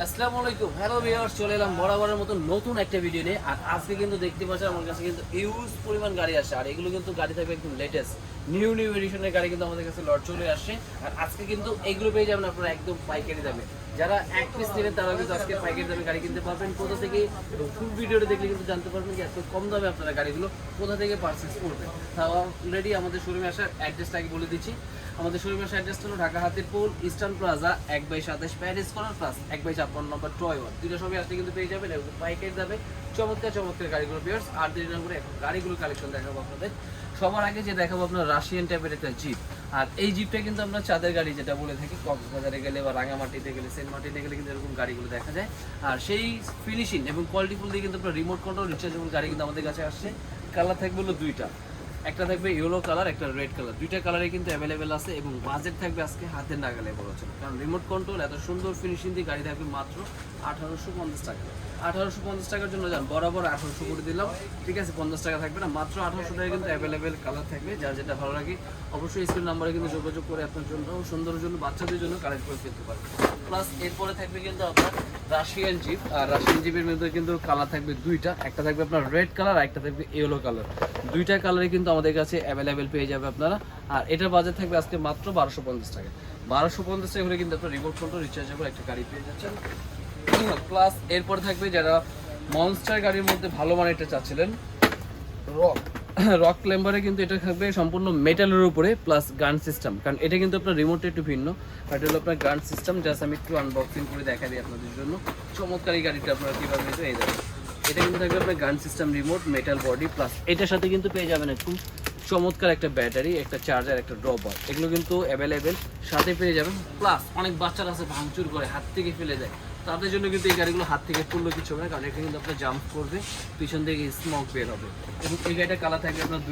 আসসালামু আলাইকুম, hello viewers, চলে এলাম বরাবরের মতো নতুন একটা ভিডিও নিয়ে। আর আজকে কিন্তু দেখতে পাচ্ছেন আমার কাছে কিন্তু ইউজ পরিমাণ গাড়ি আসে, আর এগুলো কিন্তু গাড়ি থাকবে একদম লেটেস্ট নিউ এডিশনের গাড়ি কিন্তু আমাদের কাছে লট চলে আসছে। আর আজকে কিন্তু এগুলো পেয়ে যাবেন আপনারা একদম পাইকারি দামে। যারা এক পিস নেবেন তারা কিন্তু আজকে পাইকারি দামে গাড়ি কিনতে পারবেন। কোথা থেকে ফুল ভিডিওটা দেখলে কিন্তু জানতে পারবেন যে আজকে কম দামে আপনারা গাড়িগুলো কোথা থেকে পারচেস করবেন। তাও অলরেডি আমাদের শোরুমে আসার অ্যাড্রেসটা আগে বলে দিচ্ছি। আমাদের শোরুমের অ্যাড্রেসটা হলো Dhaka Hatirpul Eastern Plaza 1/27 Paris corner plus 1/56 নম্বর টয় ওয়ান। দুটো সবই আসলে কিন্তু পেয়ে যাবেন এবং পাইকারি দামে চমৎকার চমৎকার গাড়িগুলো পেয়ার্স। আর দেরি না করে এখন গাড়িগুলো কালেকশন দেখাবো আপনাদের। সবার আগে যে দেখাবো আপনার রাশিয়ান টাইপের একটা জিপ। আর এই জিপটা কিন্তু আমরা চাঁদের গাড়ি যেটা বলে থাকি, কক্সবাজারে গেলে বা রাঙামাটিতে গেলে সেন্ট মার্টিনে গেলে কিন্তু এরকম গাড়িগুলো দেখা যায়। আর সেই ফিনিশিং এবং কোয়ালিটিফুল দিয়ে কিন্তু আপনার রিমোট কন্ট্রোল রিচার্জেবল গাড়ি কিন্তু আমাদের কাছে আসছে। কালার থাকবে হলো দুইটা, একটা থাকবে ইয়েলো কালার, একটা রেড কালার। দুইটা কালারে কিন্তু অ্যাভেলেবেল আছে এবং বাজেট থাকবে আজকে হাতের নাগালে বলছে, কারণ রিমোট কন্ট্রোল এত সুন্দর ফিনিশিং দিয়ে গাড়ি থাকবে মাত্র 1850 টাকা। 1850 টাকার জন্য যান বরাবর 1800 করে দিলাম, ঠিক আছে, 50 টাকা থাকবে না, মাত্র 1800 টাকা কিন্তু অ্যাভেলেবেল কালার থাকবে। যার যেটা ভালো লাগে অবশ্যই স্ক্রিন নাম্বারে কিন্তু যোগাযোগ করে আপনার জন্য সুন্দরের জন্য বাচ্চাদের জন্য কালেক্ট করে ফেলতে পারবেন। প্লাস এরপরে থাকবে কিন্তু আপনার রাশিয়ান জিপ। আর রাশিয়ান জিপের মধ্যে কিন্তু কালার থাকবে দুইটা, একটা থাকবে আপনার রেড কালার, একটা থাকবে ইয়েলো কালার। দুইটা কালারে কিন্তু আমাদের কাছে অ্যাভেলেবেল পেয়ে যাবে আপনারা। আর এটার বাজেট থাকবে আজকে মাত্র 1250 টাকা। 1250 টাকা হলে কিন্তু আপনার রিমোট কন্ট্রোল রিচার্জেবল একটা গাড়ি পেয়ে যাচ্ছেন। প্লাস এরপরে থাকবে যারা মনস্টার গাড়ির মধ্যে ভালো মানেরটা চাচ্ছিলেন, রক ক্লাইম্বারে কিন্তু এটা থাকবে সম্পূর্ণ মেটালের উপরে প্লাস গান সিস্টেম, কারণ এটা কিন্তু আপনার রিমোটটা একটু ভিন্ন। এটা হলো আপনার গান সিস্টেম। জাস্ট আমি একটু আনবক্সিং করে দেখা দিই আপনাদের জন্য চমৎকার এই গাড়িটা আপনারা কীভাবে নিতে এই যাবেন। এটা কিন্তু থাকবে আপনার গান system, remote, metal body, plus এটার সাথে কিন্তু পেয়ে যাবেন একটু চমৎকার একটা ব্যাটারি, একটা চার্জার, একটা ড্রপার। এগুলো কিন্তু অ্যাভেলেবেল সাথে পেয়ে যাবেন। প্লাস অনেক বাচ্চারা আছে ভাঙচুর করে হাত থেকে ফেলে দেয়, তাদের জন্য কিন্তু এই গাড়িগুলো হাত থেকে পড়লো কিছু হবে না, কারণ এটা কিন্তু আপনার জাম্প করবে, পিছন থেকে স্মোক বের হবে। এবং এই গাড়িটার কালার থাকবে আপনার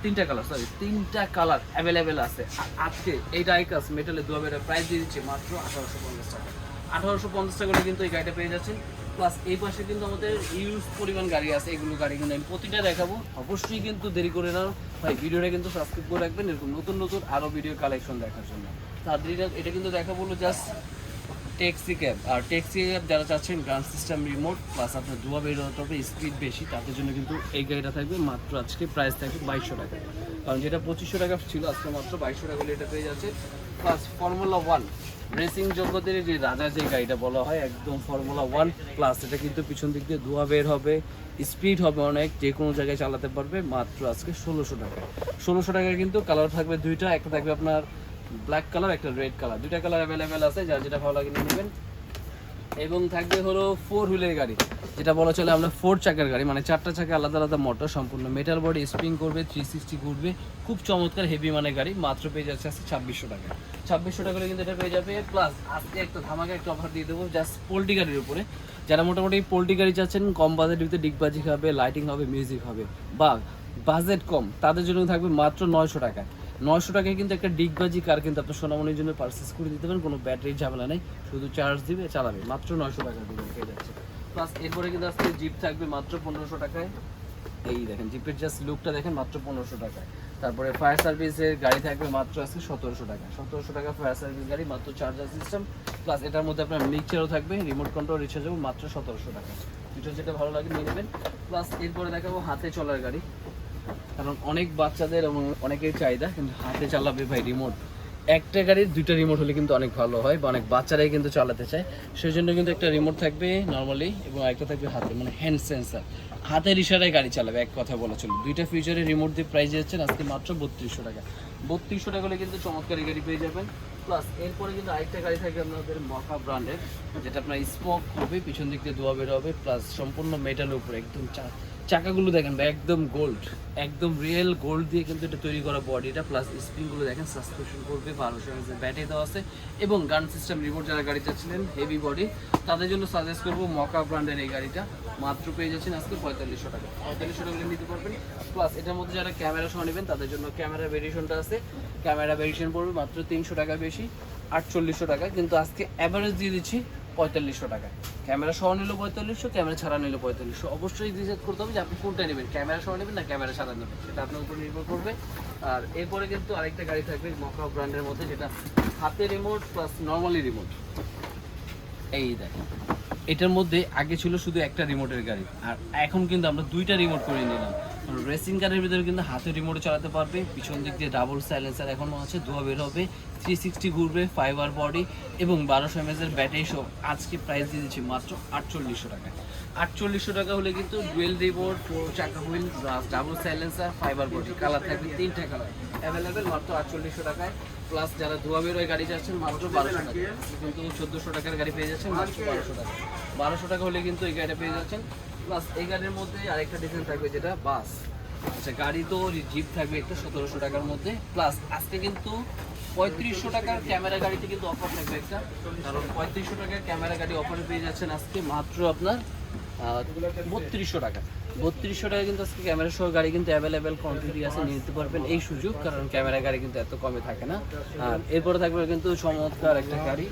তিনটা কালার অ্যাভেলেবেল আছে। আর আজকে এই ডাইকাস মেটালের দুয়াবের প্রাইস দিয়ে দিচ্ছে মাত্র 1850 টাকা। 1850 টাকা করে কিন্তু এই গাড়িটা পেয়ে যাচ্ছেন। প্লাস এই পাশে কিন্তু আমাদের ইউজ পরিমাণ গাড়ি আছে, এগুলো গাড়ি কিন্তু আমি প্রতিটা দেখাবো। অবশ্যই কিন্তু দেরি করে না ভাই, ভিডিওটা কিন্তু সাবস্ক্রাইব করে রাখবেন এরকম নতুন নতুন আরও ভিডিও কালেকশন দেখার জন্য। তাদের এটা কিন্তু দেখাবো জাস্ট ট্যাক্সি ক্যাব। আর ট্যাক্সি ক্যাব যারা চাচ্ছেন গান সিস্টেম, রিমোট, প্লাস আপনার ধোয়া বের হতে হবে, স্পিড বেশি, তাদের জন্য কিন্তু এই গাড়িটা থাকবে মাত্র আজকে প্রাইস থাকবে 2200 টাকা। কারণ যেটা 2500 টাকা ছিল আজকে মাত্র 2200 টাকা এটা পেয়ে যাচ্ছে। প্লাস ফর্মুলা 1 রেসিং জগতের যে রাজা যে গাড়িটা বলা হয় একদম ফর্মুলা 1 প্লাস, এটা কিন্তু পিছন দিক দিয়ে ধোয়া বের হবে, স্পিড হবে অনেক, যে কোনো জায়গায় চালাতে পারবে মাত্র আজকে 1600 টাকা। 1600 টাকায় কিন্তু কালার থাকবে দুইটা, একটা থাকবে আপনার ব্ল্যাক কালার, একটা রেড কালার। দুইটা কালার অ্যাভেলেবেল আছে, যার যেটা ভালো লাগে নিয়ে নেবেন। এবং থাকবে হলো 4 হুইলের গাড়ি, যেটা বলা চলে আমরা 4 চাকার গাড়ি, মানে 4টা চাকা আলাদা আলাদা মোটর, সম্পূর্ণ মেটাল বডি, স্প্রিং করবে, 360 ঘুরবে, খুব চমৎকার হেভি মানে গাড়ি। মাত্র পেয়ে যাচ্ছে আজকে 2600 টাকা। 2600 টাকা করে কিন্তু এটা পেয়ে যাবে। প্লাস আজকে একটা ধামাকা একটা অফার দিয়ে দেবো জাস্ট পোল্ট্রি গাড়ির উপরে। যারা মোটামুটি পোল্ট্রি গাড়ি চাচ্ছেন, কম বাজেটের ভিতরে ডিগবাজি হবে, লাইটিং হবে, মিউজিক হবে, বা বাজেট কম, তাদের জন্য থাকবে মাত্র 900 টাকা। 900 টাকায় কিন্তু একটা ডিগবাজি কার কিন্তু আপনার সোনামণির জন্য পারচেস করে দিতে পারেন, কোনো ব্যাটারির ঝামেলা নেই, শুধু চার্জ দিবে চালাবে, মাত্র 900 টাকা দিয়ে পেয়ে যাচ্ছে। প্লাস এরপরে কিন্তু আজকে জিপ থাকবে মাত্র 1500 টাকায়। এই দেখেন জিপের জাস্ট লুকটা দেখেন, মাত্র 1500 টাকায়। তারপরে ফায়ার সার্ভিসের গাড়ি থাকবে মাত্র আজকে 1700 টাকা। 1700 টাকা ফায়ার সার্ভিস গাড়ি, মাত্র চার্জার সিস্টেম, প্লাস এটার মধ্যে আপনার মিক্সচারও থাকবে, রিমোট কন্ট্রোল রিচার্জেবল, মাত্র 1700 টাকা। দুটো যেটা ভালো লাগে নিয়ে নেবেন। প্লাস এরপরে দেখাবো হাতে চলার গাড়ি, কারণ অনেক বাচ্চাদের এবং অনেকের চাহিদা কিন্তু হাতে চালাবে ভাই রিমোট। একটা গাড়ির দুইটা রিমোট হলে কিন্তু অনেক ভালো হয়, বা অনেক বাচ্চারাই কিন্তু চালাতে চায়, সেই জন্য কিন্তু একটা রিমোট থাকবে নর্মালি এবং একটা থাকবে হাতে, মানে হ্যান্ড সেন্সার, হাতের ইশারায় গাড়ি চালাবে, এক কথা বলা চলে। দুইটা ফিউচারে রিমোট দিয়ে প্রাইস যাচ্ছেন আজকে মাত্র 3200 টাকা। 3200 টাকা হলে কিন্তু চমৎকার গাড়ি পেয়ে যাবেন। প্লাস এরপরে কিন্তু আরেকটা গাড়ি থাকবে আপনাদের মকা ব্র্যান্ডের, যেটা আপনার স্মোক হবে, পিছন দিক দিয়ে ধোয়া বের হবে, প্লাস সম্পূর্ণ মেটালের উপরে একদম চাকাগুলো দেখেন একদম গোল্ড, একদম রিয়েল গোল্ড দিয়ে কিন্তু এটা তৈরি করা বডিটা, প্লাস স্প্রিংগুলো দেখেন সাসপেনশন করবে, 1200 এমএএইচ ব্যাটারি দেওয়া আছে এবং গান সিস্টেম রিমোট। যারা গাড়ি চাচ্ছিলেন হেভি বডি, তাদের জন্য সাজেস্ট করবো মকা ব্র্যান্ডের এই গাড়িটা। মাত্র পেয়ে যাচ্ছেন আজকে 4500 টাকা। 4500 টাকা নিতে পারবেন। প্লাস এটার মধ্যে যারা ক্যামেরা সহ নেবেন তাদের জন্য ক্যামেরা ভেরিয়েশনটা আছে, ক্যামেরা ভেরিয়েশন পড়বে মাত্র 300 টাকা বেশি, 4800 টাকা। কিন্তু আজকে অ্যাভারেজ দিয়ে দিচ্ছি 4500 টাকা। ক্যামেরা সহ নিলেও 4500, ক্যামেরা ছাড়া নিলেও 4500। অবশ্যই ডিসাইড করতে হবে যে আপনি কোনটা নেবেন, ক্যামেরা সহ নেবেন না ক্যামেরা ছাড়া নেবেন, সেটা আপনার উপর নির্ভর করবে। আর এরপরে কিন্তু আরেকটা গাড়ি থাকবে মকা ব্র্যান্ডের মধ্যে, যেটা হাতে রিমোট প্লাস নর্মালি রিমোট। এই দেখেন, এটার মধ্যে আগে ছিল শুধু একটা রিমোটের গাড়ি, আর এখন কিন্তু আমরা দুইটা রিমোট করে নিলাম। রেসিং কারের ভিতরে কিন্তু হাতে রিমোটে চালাতে পারবে, পিছন দিক দিয়ে ডাবল সাইলেন্সার এখনও আছে, ধোয়া বের হবে, 360 ঘুরবে, ফাইবার বডি এবং 1200 mAh এর ব্যাটারি সহ আজকে প্রাইস দিয়ে দিচ্ছি মাত্র 4800 টাকায়। 4800 টাকা হলে কিন্তু ডুয়েল রিমোট, 4 চাকা wheel, double silencer, fibre body, colour থাকবে 3টা কালার অ্যাভেলেবেল মাত্র 4800 টাকায়। প্লাস যারা ধোয়া বের হয়ে গাড়ি যাচ্ছেন মাত্র 1200 টাকা, কিন্তু 1400 টাকার গাড়ি পেয়ে যাচ্ছেন মাত্র 1200 টাকা। 1200 টাকা হলে কিন্তু এই গাড়িটা পেয়ে যাচ্ছেন। প্লাস এই গাড়ির মধ্যে আরেকটা ডিজাইন থাকবে যেটা বাস, আচ্ছা গাড়ি তো জিপ থাকবে একটা 1700 টাকার মধ্যে। প্লাস আজকে কিন্তু 3500 টাকার ক্যামেরা গাড়িতে কিন্তু অফার থাকবে একটা, কারণ 3500 টাকার ক্যামেরা গাড়ি অফারে পেয়ে যাচ্ছেন আজকে মাত্র আপনার 3200 টাকা। 3200 টাকা কিন্তু আজকে ক্যামেরা সহ গাড়ি কিন্তু অ্যাভেলেবেল কোয়ান্টিটি আছে, নিয়ে নিতে পারবেন এই সুযোগ, কারণ ক্যামেরা গাড়ি কিন্তু এত কমে থাকে না। আর এরপরে থাকবে কিন্তু চমৎকার একটা গাড়ি,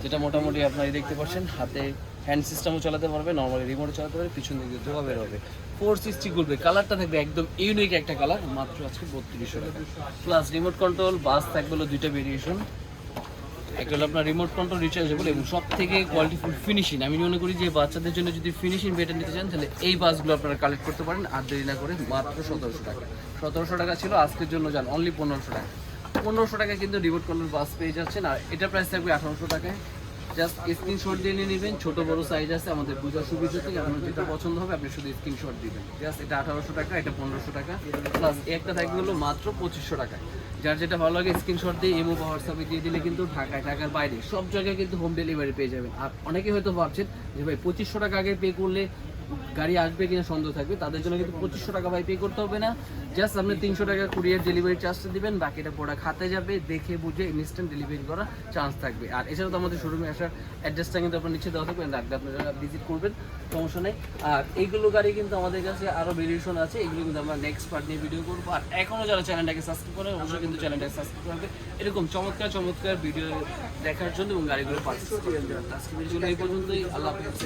যেটা মোটামুটি আপনারা দেখতে পাচ্ছেন, হাতে হ্যান্ড সিস্টেমও চালাতে পারবে, নর্মালি রিমোটও চালাতে পারবে, পিছন দিকে ধোয়া বের হবে, 460 ঘুরবে, কালারটা থাকবে একদম ইউনিক একটা কালার, মাত্র আজকে 3200 টাকা। প্লাস রিমোট কন্ট্রোল বাস থাকবে হলো দুইটা ভেরিয়েশন, একটা হলো আপনার রিমোট কন্ট্রোল রিচার্জেবল এবং সব থেকে কোয়ালিটিফুল ফিনিশিং। আমি মনে করি যে বাচ্চাদের জন্য যদি ফিনিশিং বেটার নিতে চান তাহলে এই বাসগুলো আপনারা কালেক্ট করতে পারেন, আর দেরি না করে মাত্র 1700 টাকা। 1700 টাকা ছিল, আজকের জন্য যান অনলি 1500 টাকা। 1500 টাকায় কিন্তু রিমোট কন্ট্রোল বাস পেয়ে যাচ্ছেন, আর এটা প্রাইস থাকবে 1800 টাকায়। জাস্ট স্ক্রিনশট দিয়ে নিয়ে নেবেন, ছোটো বড়ো সাইজ আছে আমাদের বোঝার সুবিধাতে, আপনার যেটা পছন্দ হবে আপনি শুধু স্ক্রিনশট দিবেন। জাস্ট এটা 1800 টাকা, এটা 1500 টাকা। প্লাস একটা থাকবে হলো মাত্র 2500 টাকায়। যার যেটা ভালো লাগে স্ক্রিনশট দিয়ে ইমো বা হোয়াটসঅ্যাপে দিয়ে দিলে কিন্তু ঢাকায়, ঢাকার বাইরে সব জায়গায় কিন্তু হোম ডেলিভারি পেয়ে যাবেন। আর অনেকে হয়তো ভাবছেন যে ভাই 2500 টাকা আগে পে করলে গাড়ি আসবে কিনা সন্দেহ থাকবে, তাদের জন্য কিন্তু 2500 টাকা ভাই পে করতে হবে না। জাস্ট আপনি 300 টাকা কুরিয়ার ডেলিভারি চার্জটা দিবেন, বাকিটা প্রোডাক্ট হাতে যাবে, দেখে বুঝে ইনস্ট্যান্ট ডেলিভারি করার চান্স থাকবে। আর এছাড়াও তো আমাদের শোরুমে আসার অ্যাড্রেসটা কিন্তু আপনার নিচে দেওয়া থাকবে, লাগবে আপনারা ভিজিট করবেন, সমস্যা নেই। আর এইগুলো গাড়ি কিন্তু আমাদের কাছে আরও ভেরিয়েশন আছে, এগুলো কিন্তু আমরা নেক্সট পার্ট নিয়ে ভিডিও করবো। আর এখনও যারা চ্যানেলটাকে সাবস্ক্রাইব করেন অবশ্যই কিন্তু চ্যানেলটাকে সাবস্ক্রাইব করবে, এরকম চমৎকার চমৎকার ভিডিও দেখার জন্য এবং গাড়িগুলো পারচেজ করার জন্য। আজকে ভিডিও এই পর্যন্তই, আল্লাহ হাফেজ।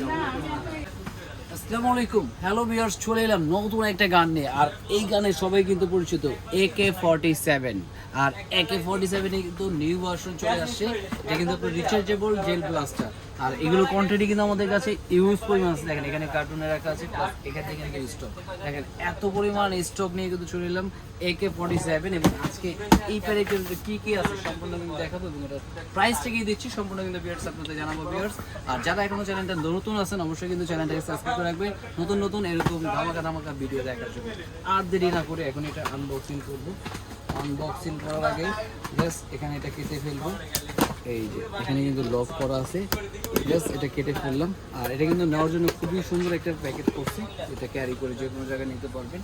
আসসালামু আলাইকুম, হ্যালো ভিউয়ার্স, চলে এলাম নতুন একটা গান নিয়ে। আর এই গানে সবাই কিন্তু পরিচিত AK47, আর AK47 এ কিন্তু নিউ ভার্সন চলে আসছে, এটা কিন্তু রিচার্জেবল জেল ব্লাস্টার। আর এগুলো কোয়ান্টিটি কিন্তু আমাদের কাছে ইউজ পরিমাণ আছে, দেখেন এখানে কার্টুনে রাখা আছে, প্লাস এখান থেকে স্টক দেখেন, এত পরিমাণ স্টক নিয়ে কিন্তু চলে এলাম AK47। এবং আজকে এই প্যারেটের কি কি আছে সম্পূর্ণ কিন্তু দেখাবো, এবং এটা প্রাইসটা কি দিচ্ছি সম্পূর্ণ কিন্তু ভিউয়ার্স আপনাদের জানাবো ভিউয়ার্স। আর যারা এখনো চ্যানেলটা নতুন আছেন অবশ্যই কিন্তু চ্যানেলটাকে সাবস্ক্রাইব করে রাখবেন নতুন নতুন এরকম ধামাকা ধামাকা ভিডিও দেখার জন্য। আর দেরি না করে এখন এটা আনবক্সিং করবো। আনবক্সিং করার আগে জাস্ট এখানে এটা কেটে ফেলবো, এই যে এখানে কিন্তু লক করা আছে, জাস্ট এটা কেটে ফেললাম। আর এটা কিন্তু নেওয়ার জন্য খুবই সুন্দর একটা প্যাকেট করছি, এটা ক্যারি করে যে কোনো জায়গায় নিতে পারবেন।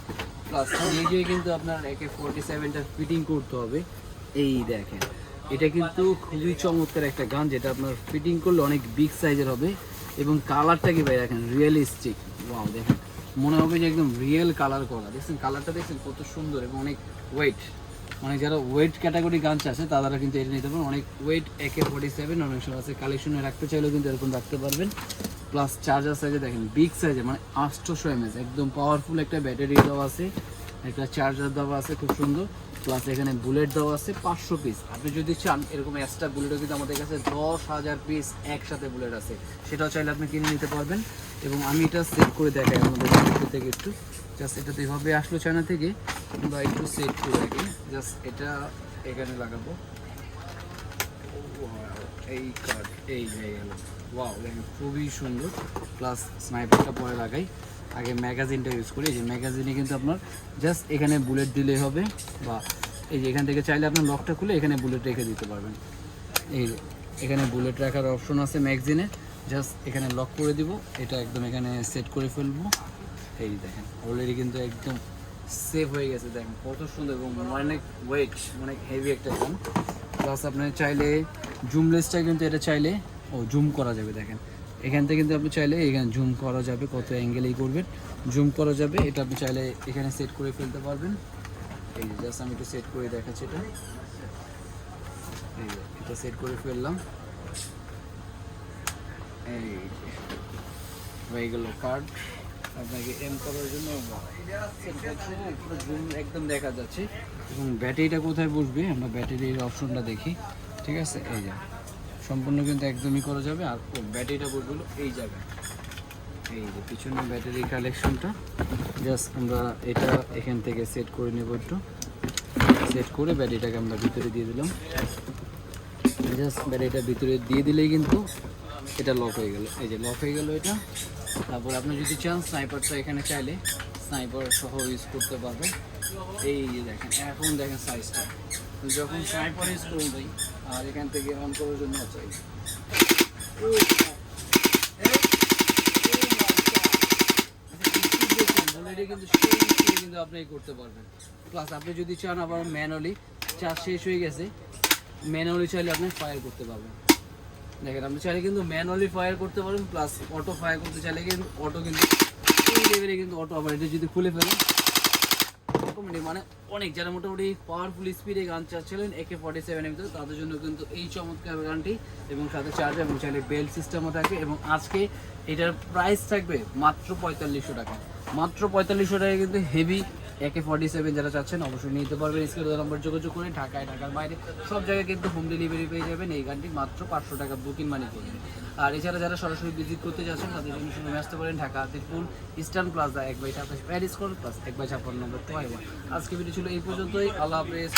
প্লাস নিজে কিন্তু আপনার AK47টা ফিটিং করতে হবে, এই দেখেন এটা কিন্তু খুবই চমৎকার একটা গান, যেটা আপনার ফিটিং করলে অনেক বিগ সাইজের হবে। এবং কালারটা কি ভাই দেখেন, রিয়েলিস্টিক, ওয়াও দেখেন মনে হবে যে একদম রিয়েল কালার করা, দেখছেন কালারটা দেখছেন কত সুন্দর এবং অনেক ওয়েট, মানে যারা ওয়েট ক্যাটাগরি গান আছে তারা কিন্তু এটা নিতে পারেন, অনেক ওয়েট। AK47 অনেক সময় আছে, কালেকশনে রাখতে চাইলেও কিন্তু এরকম রাখতে পারবেন। প্লাস চার্জার সাইজে দেখেন বিগ সাইজে, মানে 800 mAh একদম পাওয়ারফুল একটা ব্যাটারি দেওয়া আছে, একটা চার্জার দেওয়া আছে খুব সুন্দর। প্লাস এখানে বুলেট দেওয়া আছে 500 পিস, আপনি যদি চান এরকম এক্সট্রা বুলেটও কিন্তু আমাদের কাছে 10,000 পিস একসাথে বুলেট আছে, সেটাও চাইলে আপনি কিনে নিতে পারবেন। এবং আমি এটা সেট করে দেখাই আমাদের থেকে একটু, জাস্ট এটা তো এভাবে আসলো চায়না থেকে, আমরা একটু সেট করে রাখি, জাস্ট এটা এখানে লাগাবো, এই কার্ড এই হয়ে গেল, ওয়াও দেখেন খুবই সুন্দর। প্লাস স্নাইপারটা পরে লাগাই, আগে ম্যাগাজিনটা ইউজ করি, এই যে ম্যাগাজিনে কিন্তু আপনার জাস্ট এখানে বুলেট দিলেই হবে, বা এই যে এখান থেকে চাইলে আপনার লকটা খুলে এখানে বুলেট রেখে দিতে পারবেন। এই যে এখানে বুলেট রাখার অপশন আছে ম্যাগাজিনে, জাস্ট এখানে লক করে দিব, এটা একদম এখানে সেট করে ফেলবো। এই দেখেন অলরেডি কিন্তু একদম সেভ হয়ে গেছে, দেখেন কত সুন্দর এবং অনেক ওয়েট, অনেক হেভি একটা গান। প্লাস আপনার চাইলে জুমলেসটা কিন্তু এটা চাইলে জুম করা যাবে, দেখেন এখান থেকে কিন্তু আপনি চাইলে এখানে জুম করা যাবে, কত অ্যাঙ্গেলেই করবেন জুম করা যাবে, এটা আপনি চাইলে এখানে সেট করে ফেলতে পারবেন। এই যে জাস্ট আমি একটু সেট করে দেখাচ্ছি, এটা এই যে এটা সেট করে ফেললাম, এই যে হয়ে গেল কার্ড। আপনাকে এম করার জন্য জুম একদম দেখা যাচ্ছে। এবং ব্যাটারিটা কোথায় বসবে, আমরা ব্যাটারির অপশনটা দেখি, ঠিক আছে এই যে সম্পূর্ণ কিন্তু একদমই করা যাবে। আর ব্যাটারিটা বলবো এই জায়গায়, এই যে পিছনে ব্যাটারি কালেকশনটা জাস্ট আমরা এটা এখান থেকে সেট করে নেব, একটু সেট করে ব্যাটারিটাকে আমরা ভিতরে দিয়ে দিলাম। জাস্ট ব্যাটারিটা ভিতরে দিয়ে দিলেই কিন্তু এটা লক হয়ে গেল, এই যে লক হয়ে গেল এটা। তারপর আপনি যদি চান স্নাইপারটা এখানে চাইলে স্নাইপার সহ ইউজ করতে পারবেন। এই যে দেখেন, এখন দেখেন সাইজটা, যখন স্নাইপার ইউজ করবেন আর এখান থেকে অন করার জন্য চাই কিন্তু আপনি করতে পারবেন। প্লাস আপনি যদি চান আবার ম্যানুয়ালি, চার্জ শেষ হয়ে গেছে, ম্যানুয়ালি চাইলে আপনি ফায়ার করতে পারবেন। দেখেন আপনি চাইলে কিন্তু ম্যানুয়ালি ফায়ার করতে পারবেন, প্লাস অটো ফায়ার করতে চাইলে কিন্তু অটো, কিন্তু এই লেভেলে কিন্তু অটো। আবার এটা যদি খুলে ফেলেন মানে অনেক যারা মোটামুটি পাওয়ারফুল স্পিডে গান চাচ্ছিলেন AK-47 ভিতরে, তাদের জন্য কিন্তু এই চমৎকার গানটি, এবং সাথে চার্জার এবং চাইলে বেল্ট সিস্টেমও থাকবে। এবং আজকে এটার প্রাইস থাকবে মাত্র 4500 টাকা, মাত্র 4500 টাকায় কিন্তু হেভি AK-47 যারা চাচ্ছেন অবশ্যই নিতে পারবেন। স্ক্রিনে নাম্বার যোগাযোগ করে ঢাকায়, ঢাকার বাইরে সব জায়গায় কিন্তু হোম ডেলিভারি পেয়ে যাবেন। এই গানটি মাত্র 500 টাকা বুকিং মানি করবেন। আর এছাড়া যারা সরাসরি ভিজিট করতে যাচ্ছেন তাদের জন্য সময় আসতে পারেন ঢাকা আতিকুল ইস্টার্ন প্লাজা 1/27 প্যারিস কোড প্লাস 1/56 নম্বর। তো আজকে ভিডিও ছিল এই পর্যন্তই। আল্লাহ হাফেজ।